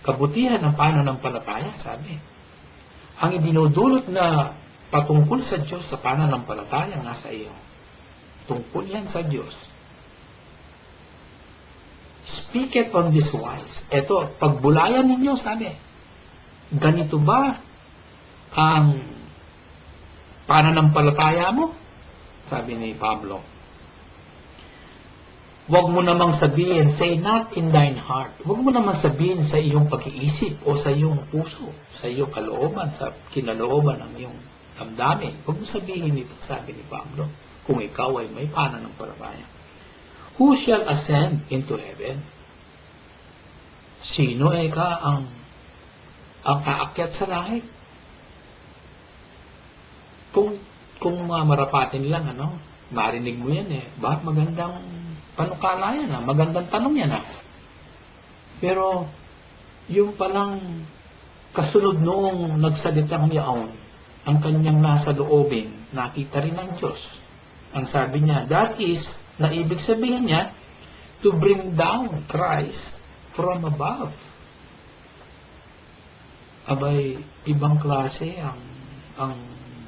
kabutihan ng pananampalataya, sabi. Ang idinudulot na patungkol sa Diyos sa pananampalataya nasa iyo. Tungkol yan sa Diyos. Speak it on this wise. Ito, pagbulayan ninyo, sabi. Ganito ba ang pananampalataya mo? Sabi ni Pablo. Huwag mo namang sabihin, say not in thine heart. Huwag mo namang sabihin sa iyong pag-iisip o sa iyong puso, sa iyong kalooban, sa kinalooban ng iyong damdamin. Huwag mo sabihin ito, sabi ni Pablo, kung ikaw ay may pananampalataya. Who shall ascend into heaven? Sino ang aakyat sa langit? Kung marapatin lang, marinig mo yan Bakit magandang panukala yan magandang tanong yan Pero, yung palang kasunod noong nagsalitang yaon, ang kanyang nasa loobin, nakita rin ng Diyos. Ang sabi niya, that is, na ibig sabihin niya, to bring down Christ from above. Abay, ibang klase ang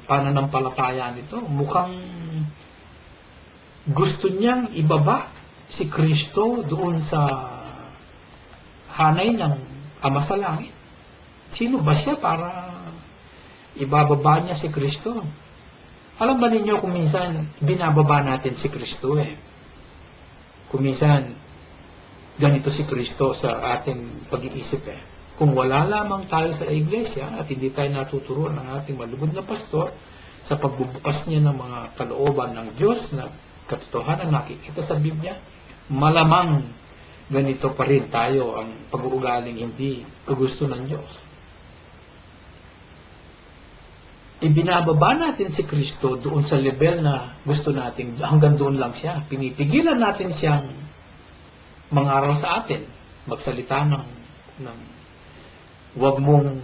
pananampalataya nito. Mukhang gusto niyang ibaba si Kristo doon sa hanay ng Ama sa Langit. Sino ba siya para ibababa niya si Kristo? Alam ba ninyo kung minsan binababa natin si Kristo Kung minsan ganito si Kristo sa ating pag-iisip Kung wala lamang tayo sa iglesia at hindi tayo natuturuan ng ating malubog na pastor sa pagbubukas niya ng mga kalooban ng Diyos na katotohanan nakikita sa Biblia, malamang ganito pa rin tayo ang pag-uugaling hindi kagusto ng Diyos. Ibinababa natin si Kristo doon sa level na gusto natin, hanggang doon lang siya. Pinipigilan natin siyang mangaral sa atin, magsalita ng huwag mong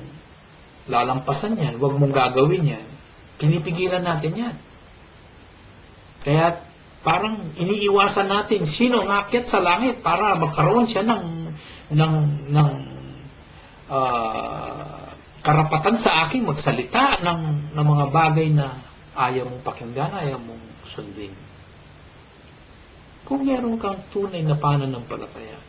lalampasan yan, huwag mong gagawin yan. Pinipigilan natin yan. Kaya parang iniiwasan natin sino ang aakyat sa langit para magkaroon siya ng karapatan sa akin magsalita ng mga bagay na ayaw mong pakinggan, ayaw mong sundin. Kung meron kang tunay na pananampalataya,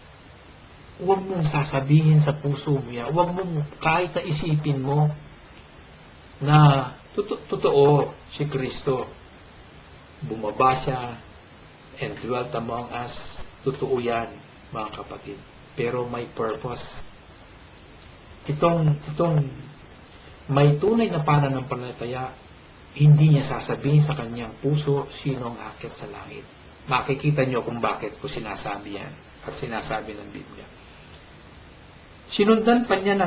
huwag mong sasabihin sa puso mo yan. Huwag mong kahit na isipin mo na totoo si Kristo. Bumaba siya and dwelt among us. Totoo yan, mga kapatid. Pero may purpose. Itong may tunay na pananampalataya, hindi niya sasabihin sa kanyang puso sino ang aakyat sa langit. Makikita niyo kung bakit ko sinasabi yan at sinasabi ng Biblia. Sinundan pa niya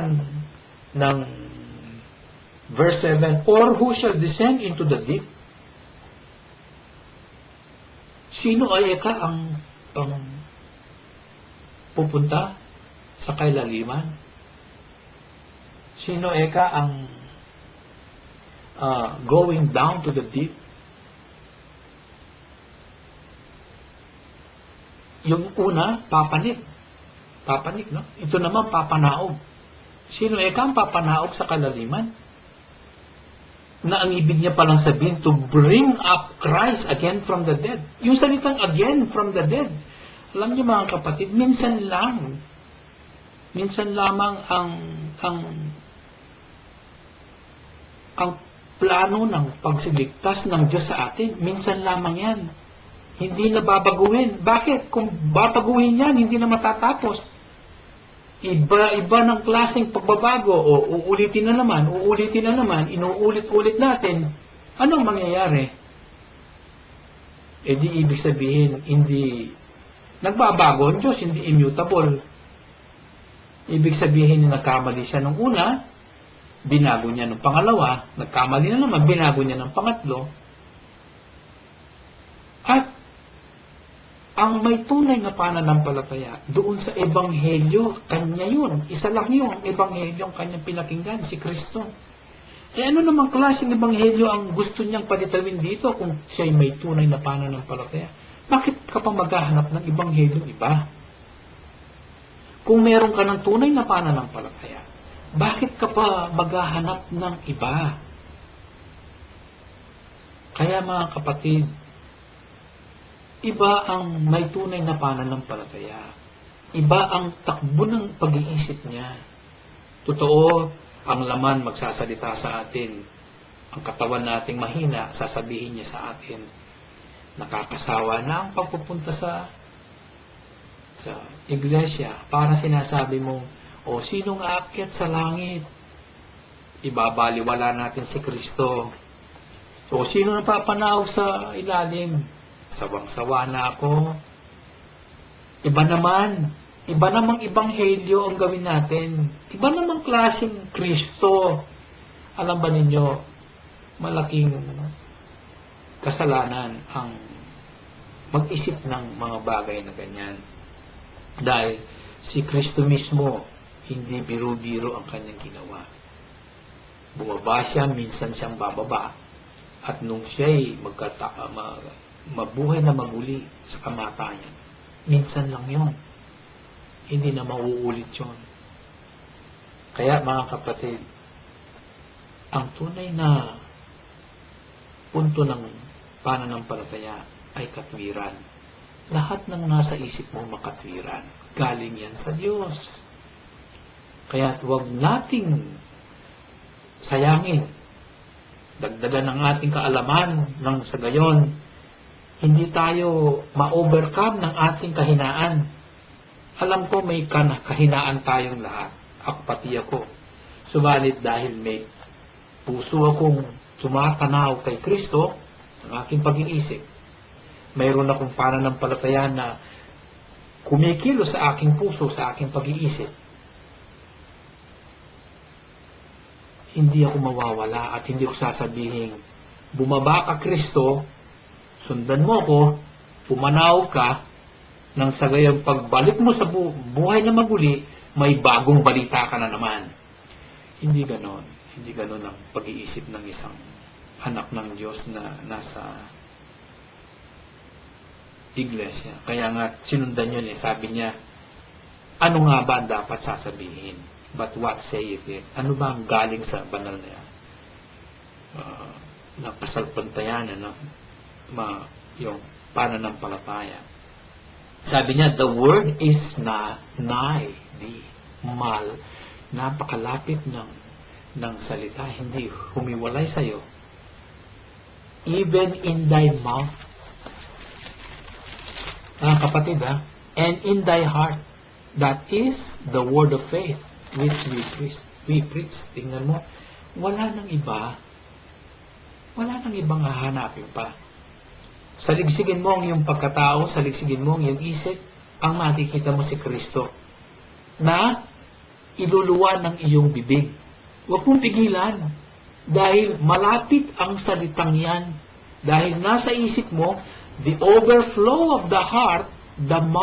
ng verse 7, or who shall descend into the deep? Sino ay ang pupunta sa kailaliman? Sino ang going down to the deep? Yung una, papanik, no? Ito naman, papanaog. Sino ang papanaog sa kalaliman? Na ang ibig niya palang sabihin, to bring up Christ again from the dead. Yung salitang again from the dead. Alam niyo mga kapatid, minsan lamang ang plano ng pagsiligtas ng Diyos sa atin, minsan lamang yan. Hindi na babaguhin. Bakit? Kung babaguhin yan, hindi na matatapos. Iba ng klaseng pagbabago. O uulitin na naman, inuulit-ulit natin. Anong mangyayari? Di ibig sabihin, hindi nagbabago ang Diyos, hindi immutable. Ibig sabihin, nagkamali siya nung una, binago niya ng pangalawa, nagkamali na naman, binago niya ng pangatlo. At ang may tunay na pananampalataya doon sa ebanghelyo, kanya yun. Isa lang yun, ebanghelyo ang kanyang pinakinggan, si Kristo. Ano namang klaseng ebanghelyo ang gusto niyang palitawin dito kung siya'y may tunay na pananampalataya? Bakit ka pa maghahanap ng ebanghelyo iba? Kung meron ka ng tunay na pananampalataya, bakit ka pa maghahanap ng iba? Kaya mga kapatid, iba ang may tunay na pananampalataya. Iba ang takbo ng pag-iisip niya. Totoo, ang laman magsasalita sa atin. Ang katawan nating mahina, sasabihin niya sa atin, nakakasawa na ang pagpupunta sa iglesia para sinasabi mo, o sinong aakyat sa langit? Ibabaliwala natin si Kristo. O sino napapanahog sa ilalim? Sawang-sawa na ako. Iba namang ebanghelyo ang gawin natin. Iba namang klaseng Kristo. Alam ba ninyo, malaking kasalanan ang mag-isip ng mga bagay na ganyan. Dahil si Kristo mismo, hindi biro-biro ang kanyang ginawa. Bumaba siya, minsan siyang bababa. At nung siya'y mabuhay na maguli sa kamatayan, minsan lang yun. Hindi na mauulit yun. Kaya mga kapatid, ang tunay na punto ng pananampalataya ay katwiran. Lahat ng nasa isip mo makatwiran. Galing yan sa Diyos. Kaya huwag nating sayangin, dagdagan ng ating kaalaman nang sa gayon, hindi tayo ma-overcome ng ating kahinaan. Alam ko may kahinaan tayong lahat, ako pati ako. Subalit dahil may puso akong tumatanaw kay Kristo, ang aking pag-iisip, mayroon akong pananampalataya na kumikilos sa aking puso, sa aking pag-iisip, hindi ako mawawala at hindi ko sasabihin, bumaba ka Kristo, sundan mo ko, pumanaw ka, nang sa gayong pagbalik mo sa buhay na maguli, may bagong balita ka na naman. Hindi ganon. Hindi ganon ang pag-iisip ng isang anak ng Diyos na nasa iglesia. Kaya nga, sinundan yun Sabi niya, ano nga ba dapat sasabihin? But what saith it? Ano ba ang galing sa banal na pasalpantayan, yung pananampalataya? Sabi niya, the word is nigh thee. Napakalapit ng salita, hindi humiwalay sa'yo. Even in thy mouth. Kapatid, and in thy heart. That is the word of faith which we preach. Tingnan mo, wala nang ibang hahanapin pa. Saligsigin mo ang iyong pagkatao, saligsigin mo ang iyong isip, ang makikita mo si Kristo na iluluwa ng iyong bibig. Huwag mong pigilan dahil malapit ang salitang yan. Dahil nasa isip mo, the overflow of the heart, the